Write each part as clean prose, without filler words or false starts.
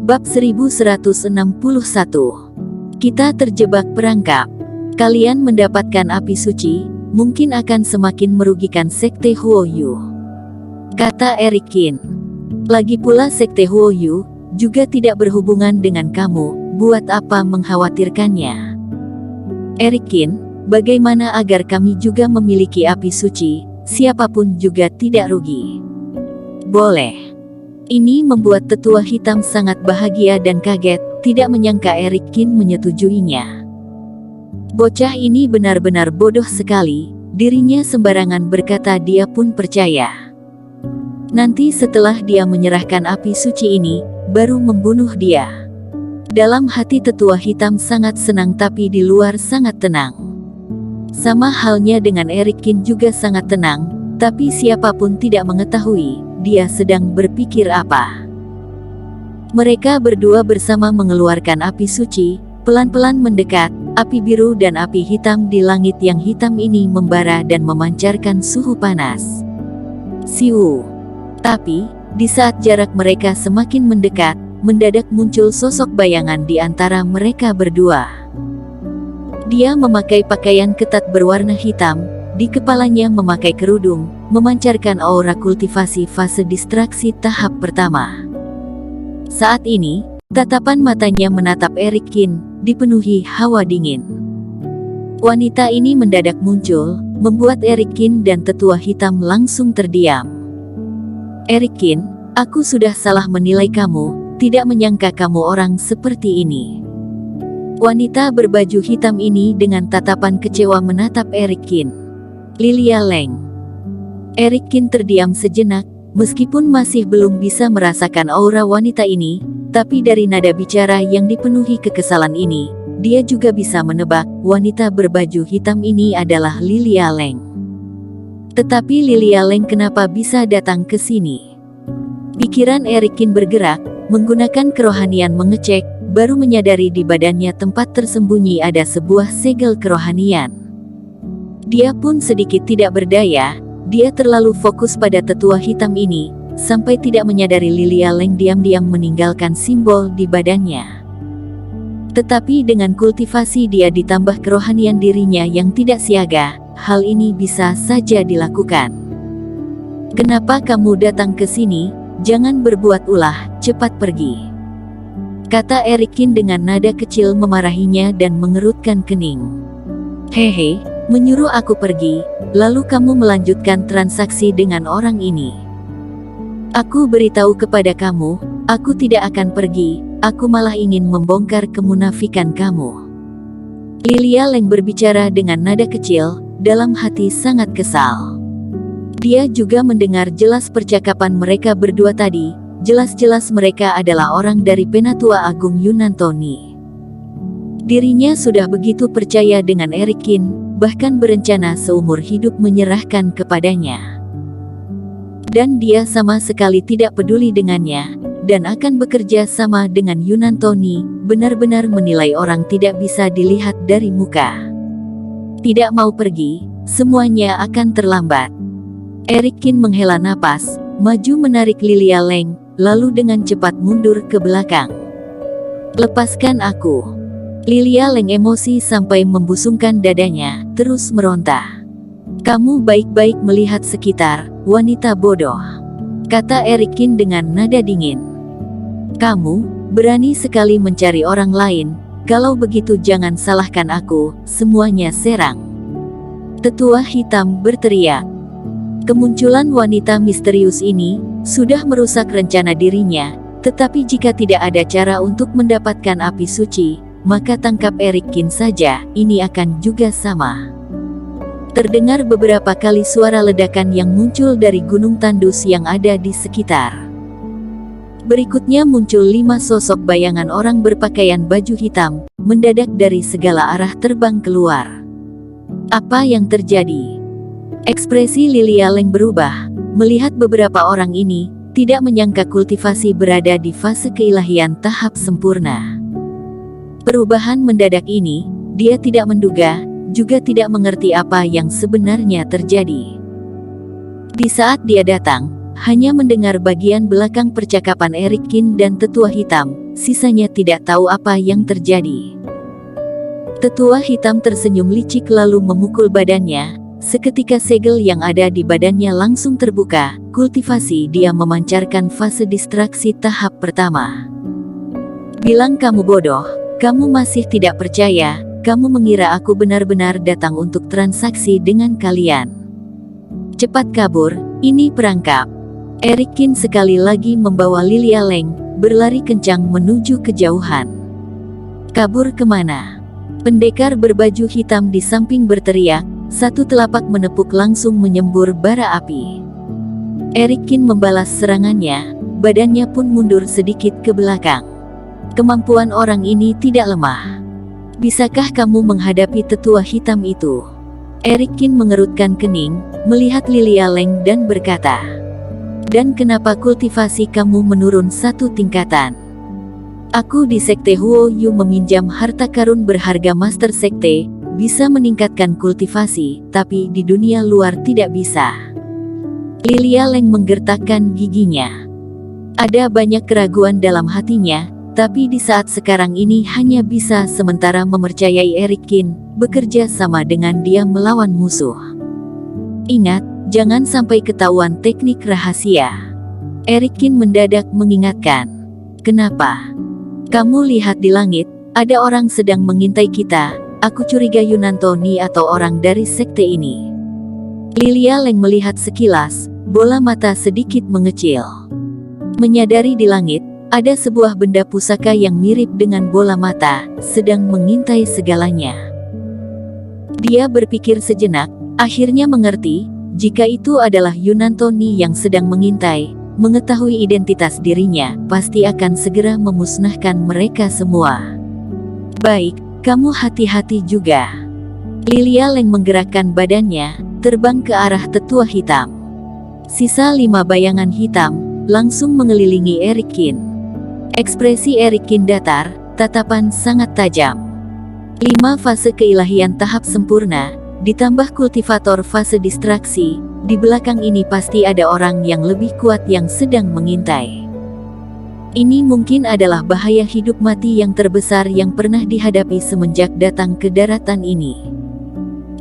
Bab 1161. Kita terjebak perangkap. Kalian mendapatkan api suci, mungkin akan semakin merugikan Sekte Huoyu, kata Eric Qin. Lagi pula Sekte Huoyu juga tidak berhubungan dengan kamu, buat apa mengkhawatirkannya? Eric Qin, bagaimana agar kami juga memiliki api suci, siapapun juga tidak rugi? Boleh. Ini membuat tetua hitam sangat bahagia dan kaget, tidak menyangka Eric Qin menyetujuinya. Bocah ini benar-benar bodoh sekali, dirinya sembarangan berkata dia pun percaya. Nanti setelah dia menyerahkan api suci ini, baru membunuh dia. Dalam hati tetua hitam sangat senang tapi di luar sangat tenang. Sama halnya dengan Eric Qin juga sangat tenang, tapi siapapun tidak mengetahui dia sedang berpikir apa. Mereka berdua bersama mengeluarkan api suci, pelan-pelan mendekat. Api biru dan api hitam di langit yang hitam ini membara dan memancarkan suhu panas. Siu. Tapi, di saat jarak mereka semakin mendekat, mendadak muncul sosok bayangan di antara mereka berdua. Dia memakai pakaian ketat berwarna hitam, di kepalanya memakai kerudung, memancarkan aura kultivasi fase distraksi tahap pertama. Saat ini, tatapan matanya menatap Eric Qin, dipenuhi hawa dingin. Wanita ini mendadak muncul, membuat Eric Qin dan tetua hitam langsung terdiam. Eric Qin, aku sudah salah menilai kamu, tidak menyangka kamu orang seperti ini. Wanita berbaju hitam ini dengan tatapan kecewa menatap Eric Qin. Lilia Leng. Eric Qin terdiam sejenak, meskipun masih belum bisa merasakan aura wanita ini, tapi dari nada bicara yang dipenuhi kekesalan ini, dia juga bisa menebak wanita berbaju hitam ini adalah Lilia Leng. Tetapi Lilia Leng kenapa bisa datang ke sini? Pikiran Eric Qin bergerak, menggunakan kerohanian mengecek, baru menyadari di badannya tempat tersembunyi ada sebuah segel kerohanian. Dia pun sedikit tidak berdaya, dia terlalu fokus pada tetua hitam ini, sampai tidak menyadari Lilia Leng diam-diam meninggalkan simbol di badannya. Tetapi dengan kultivasi dia ditambah kerohanian dirinya yang tidak siaga, hal ini bisa saja dilakukan. Kenapa kamu datang ke sini? Jangan berbuat ulah, cepat pergi, kata Eric Qin dengan nada kecil memarahinya dan mengerutkan kening. Hehe, menyuruh aku pergi, lalu kamu melanjutkan transaksi dengan orang ini. Aku beritahu kepada kamu, aku tidak akan pergi, aku malah ingin membongkar kemunafikan kamu. Lilia Leng berbicara dengan nada kecil, dalam hati sangat kesal. Dia juga mendengar jelas percakapan mereka berdua tadi, jelas-jelas mereka adalah orang dari Penatua Agung Yunantoni. Dirinya sudah begitu percaya dengan Eric Qin, bahkan berencana seumur hidup menyerahkan kepadanya. Dan dia sama sekali tidak peduli dengannya, dan akan bekerja sama dengan Yunantoni, benar-benar menilai orang tidak bisa dilihat dari muka. Tidak mau pergi, semuanya akan terlambat. Eric Qin menghela napas, maju menarik Lilia Leng, lalu dengan cepat mundur ke belakang. Lepaskan aku. Lilia Leng emosi sampai membusungkan dadanya, terus meronta. Kamu baik-baik melihat sekitar, wanita bodoh, kata Eric Qin dengan nada dingin. Kamu berani sekali mencari orang lain, kalau begitu jangan salahkan aku, semuanya serang. Tetua hitam berteriak. Kemunculan wanita misterius ini sudah merusak rencana dirinya, tetapi jika tidak ada cara untuk mendapatkan api suci, maka tangkap Eric Qin saja, ini akan juga sama. Terdengar beberapa kali suara ledakan yang muncul dari gunung tandus yang ada di sekitar. Berikutnya muncul 5 sosok bayangan orang berpakaian baju hitam, mendadak dari segala arah terbang keluar. Apa yang terjadi? Ekspresi Lilia Leng berubah, melihat beberapa orang ini, tidak menyangka kultivasi berada di fase keilahian tahap sempurna. Perubahan mendadak ini, dia tidak menduga, juga tidak mengerti apa yang sebenarnya terjadi. Di saat dia datang, hanya mendengar bagian belakang percakapan Eric Kin dan Tetua Hitam, sisanya tidak tahu apa yang terjadi. Tetua Hitam tersenyum licik lalu memukul badannya, seketika segel yang ada di badannya langsung terbuka, kultivasi dia memancarkan fase distraksi tahap pertama. Bilang kamu bodoh, kamu masih tidak percaya, kamu mengira aku benar-benar datang untuk transaksi dengan kalian. Cepat kabur, ini perangkap. Eric Kin sekali lagi membawa Lilia Leng, berlari kencang menuju kejauhan. Kabur kemana? Pendekar berbaju hitam di samping berteriak, satu telapak menepuk langsung menyembur bara api. Eric Kin membalas serangannya, badannya pun mundur sedikit ke belakang. Kemampuan orang ini tidak lemah. Bisakah kamu menghadapi tetua hitam itu? Eric Kin mengerutkan kening, melihat Lilia Leng dan berkata, dan kenapa kultivasi kamu menurun satu tingkatan? Aku di Sekte Huo Yu meminjam harta karun berharga Master Sekte, bisa meningkatkan kultivasi, tapi di dunia luar tidak bisa. Lilia Leng menggertakkan giginya. Ada banyak keraguan dalam hatinya, tapi di saat sekarang ini hanya bisa sementara mempercayai Eric Kin, bekerja sama dengan dia melawan musuh. Ingat, jangan sampai ketahuan teknik rahasia. Eric Kin mendadak mengingatkan. Kenapa? Kamu lihat di langit, ada orang sedang mengintai kita, aku curiga Yunantoni atau orang dari sekte ini. Lilia Leng melihat sekilas, bola mata sedikit mengecil. Menyadari di langit, ada sebuah benda pusaka yang mirip dengan bola mata, sedang mengintai segalanya. Dia berpikir sejenak, akhirnya mengerti, jika itu adalah Yunantoni yang sedang mengintai, mengetahui identitas dirinya, pasti akan segera memusnahkan mereka semua. Baik, kamu hati-hati juga. Lilia Leng menggerakkan badannya, terbang ke arah tetua hitam. Sisa 5 bayangan hitam, langsung mengelilingi Eric Kin. Ekspresi Eric Kin datar, tatapan sangat tajam. 5 fase keilahian tahap sempurna, ditambah kultivator fase distraksi, di belakang ini pasti ada orang yang lebih kuat yang sedang mengintai. Ini mungkin adalah bahaya hidup mati yang terbesar yang pernah dihadapi semenjak datang ke daratan ini.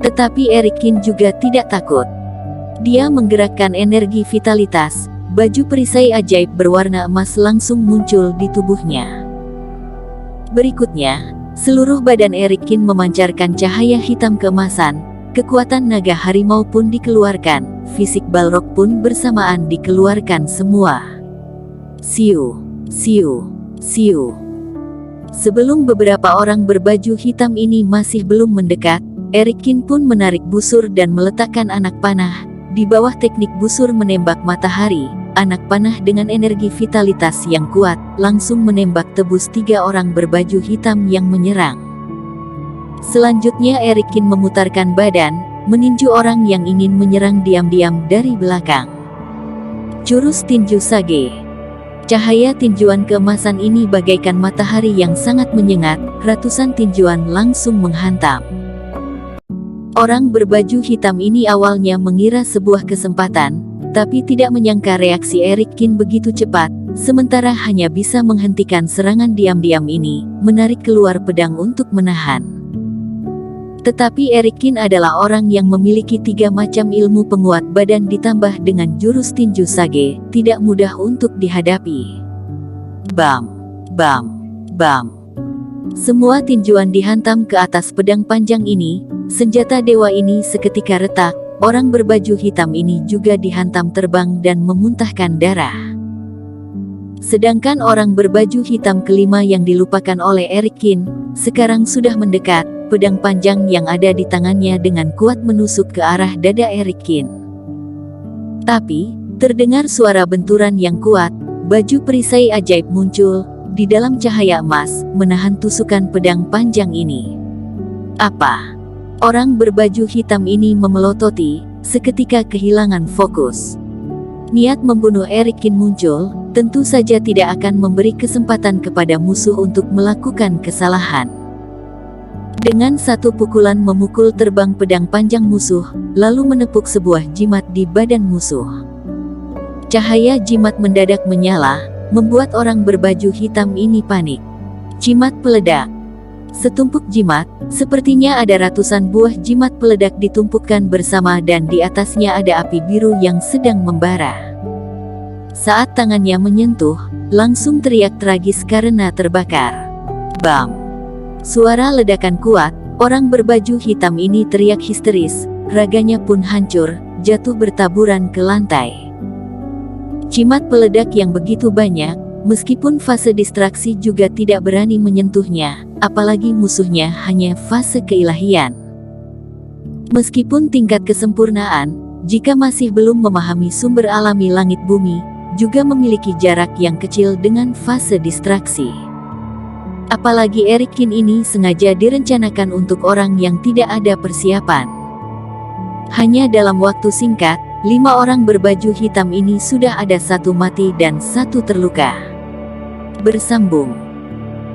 Tetapi Eric Kin juga tidak takut. Dia menggerakkan energi vitalitas, baju perisai ajaib berwarna emas langsung muncul di tubuhnya. Berikutnya, seluruh badan Eric Kin memancarkan cahaya hitam keemasan, kekuatan naga harimau pun dikeluarkan, fisik Balrog pun bersamaan dikeluarkan semua. Siu, siu, siu. Sebelum beberapa orang berbaju hitam ini masih belum mendekat, Eric Kin pun menarik busur dan meletakkan anak panah. Di bawah teknik busur menembak matahari, anak panah dengan energi vitalitas yang kuat, langsung menembak tebus 3 orang berbaju hitam yang menyerang. Selanjutnya Eric Kin memutarkan badan, meninju orang yang ingin menyerang diam-diam dari belakang. Jurus Tinju Sage. Cahaya tinjuan keemasan ini bagaikan matahari yang sangat menyengat, ratusan tinjuan langsung menghantam. Orang berbaju hitam ini awalnya mengira sebuah kesempatan, tapi tidak menyangka reaksi Eric Kin begitu cepat, sementara hanya bisa menghentikan serangan diam-diam ini, menarik keluar pedang untuk menahan. Tetapi Eric Kin adalah orang yang memiliki 3 macam ilmu penguat badan ditambah dengan jurus tinju sage, tidak mudah untuk dihadapi. Bam, bam, bam. Semua tinjuan dihantam ke atas pedang panjang ini, senjata dewa ini seketika retak, orang berbaju hitam ini juga dihantam terbang dan memuntahkan darah. Sedangkan orang berbaju hitam kelima yang dilupakan oleh Eric Kin, sekarang sudah mendekat, pedang panjang yang ada di tangannya dengan kuat menusuk ke arah dada Eric Kin. Tapi, terdengar suara benturan yang kuat, baju perisai ajaib muncul, di dalam cahaya emas, menahan tusukan pedang panjang ini. Apa? Orang berbaju hitam ini memelototi, seketika kehilangan fokus. Niat membunuh Eric Kin muncul, tentu saja tidak akan memberi kesempatan kepada musuh untuk melakukan kesalahan. Dengan satu pukulan memukul terbang pedang panjang musuh, lalu menepuk sebuah jimat di badan musuh. Cahaya jimat mendadak menyala, membuat orang berbaju hitam ini panik. Jimat peledak. Setumpuk jimat, sepertinya ada ratusan buah jimat peledak ditumpukkan bersama dan di atasnya ada api biru yang sedang membara. Saat tangannya menyentuh, langsung teriak tragis karena terbakar. Bam! Suara ledakan kuat, orang berbaju hitam ini teriak histeris, raganya pun hancur, jatuh bertaburan ke lantai. Jimat peledak yang begitu banyak, meskipun fase distraksi juga tidak berani menyentuhnya, apalagi musuhnya hanya fase keilahian. Meskipun tingkat kesempurnaan, jika masih belum memahami sumber alami langit bumi, juga memiliki jarak yang kecil dengan fase distraksi. Apalagi Erikin ini sengaja direncanakan untuk orang yang tidak ada persiapan. Hanya dalam waktu singkat, 5 orang berbaju hitam ini sudah ada 1 mati dan 1 terluka. Bersambung.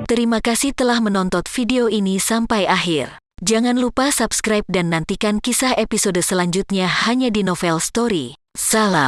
Terima kasih telah menonton video ini sampai akhir. Jangan lupa subscribe dan nantikan kisah episode selanjutnya hanya di Novel Story. Salam.